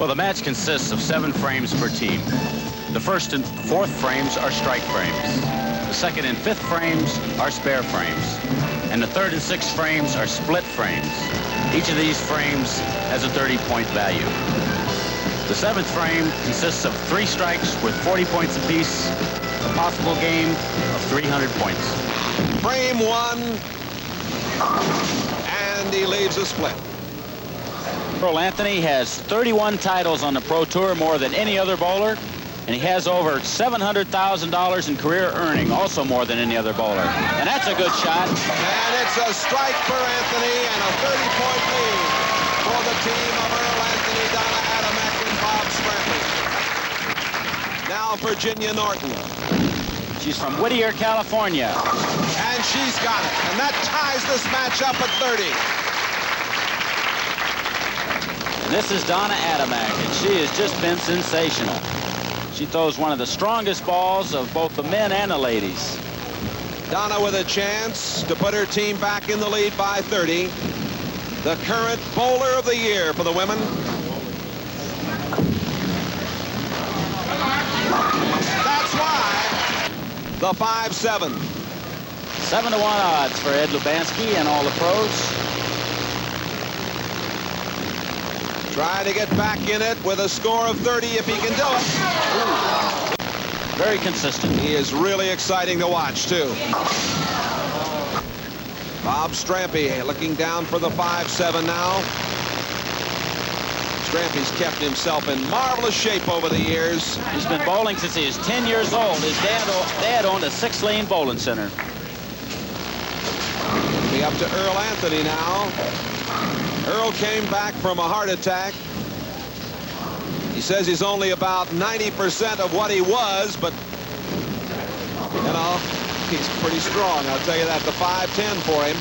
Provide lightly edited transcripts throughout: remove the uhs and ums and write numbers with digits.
Well, the match consists of 7 frames per team. The first and fourth frames are strike frames. The second and fifth frames are spare frames. And the third and sixth frames are split frames. Each of these frames has a 30-point value. The seventh frame consists of 3 strikes with 40 points apiece, a possible game of 300 points. Frame 1, and he leaves a split. Earl Anthony has 31 titles on the Pro Tour, more than any other bowler, and he has over $700,000 in career earning, also more than any other bowler. And that's a good shot. And it's a strike for Anthony and a 30-point lead for the team of Earl Anthony, Donna, Adamek, and Bob Strampe. Now Virginia Norton. She's from Whittier, California. And she's got it. And that ties this match up at 30. And this is Donna Adamek, and she has just been sensational. She throws one of the strongest balls of both the men and the ladies. Donna with a chance to put her team back in the lead by 30. The current bowler of the year for the women. That's why the 5-7. 7-to-1 odds for Ed Lubanski and all the pros. Trying to get back in it with a score of 30 if he can do it. Very consistent. He is really exciting to watch, too. Bob Strampe looking down for the 5-7 now. Strampe's kept himself in marvelous shape over the years. He's been bowling since he was 10 years old. His dad owned a 6-lane bowling center. Be up to Earl Anthony now. Earl came back from a heart attack. He says he's only about 90% of what he was, but, you know, he's pretty strong. I'll tell you that. The 5-10 for him.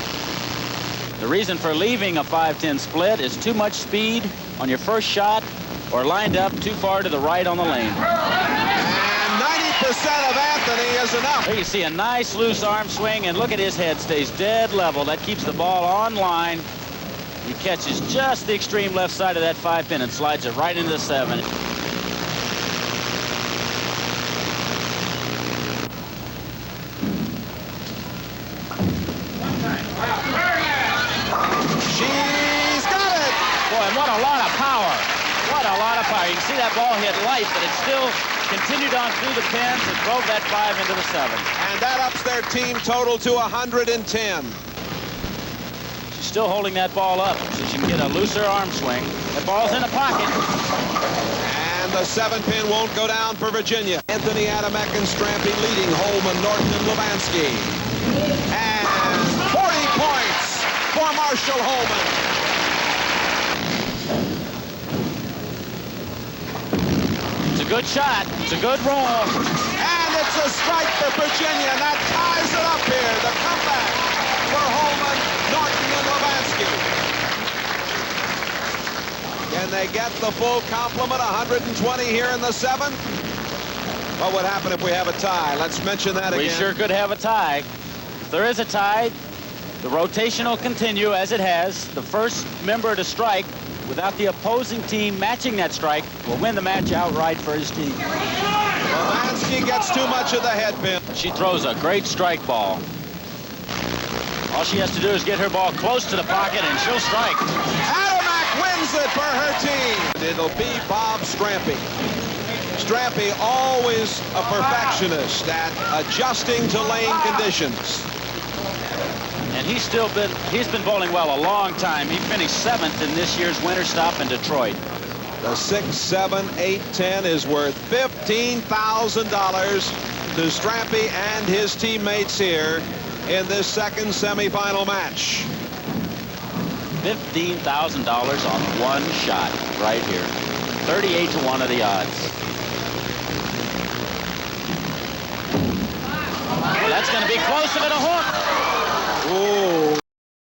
The reason for leaving a 5-10 split is too much speed on your first shot or lined up too far to the right on the lane. And 90% of Anthony is enough. There you see a nice loose arm swing, and look at his head. Stays dead level. That keeps the ball on line. He catches just the extreme left side of that 5-pin and slides it right into the 7. She's got it! Boy, and what a lot of power. What a lot of power. You can see that ball hit light, but it still continued on through the pins and drove that 5 into the 7. And that ups their team total to 110. She's still holding that ball up so she can get a looser arm swing. That ball's in the pocket. And the 7-pin won't go down for Virginia. Anthony, Adamek, and Strampe leading Holman, Norton, and Lubanski. And 40 points for Marshall Holman. It's a good shot. It's a good roll. And it's a strike for Virginia, and that ties it up here. The comeback for Holman, Norton, and Lubanski. Can they get the full complement, 120 here in the 7th? What would happen if we have a tie? Let's mention that again. We sure could have a tie. If there is a tie, the rotation will continue as it has. The first member to strike without the opposing team matching that strike will win the match outright for his team. Lubanski gets too much of the head pin. She throws a great strike ball. All she has to do is get her ball close to the pocket and she'll strike. Adamek wins it for her team. It'll be Bob Strampe. Strampe always a perfectionist at adjusting to lane conditions. And he's been bowling well a long time. He finished 7th in this year's winter stop in Detroit. The 6, 7, 8, 10 is worth $15,000 to Strampe and his teammates here in this second semifinal match. $15,000 on one shot right here. 38-to-1 of the odds. Well, that's going to be close to it, a hook. Oh,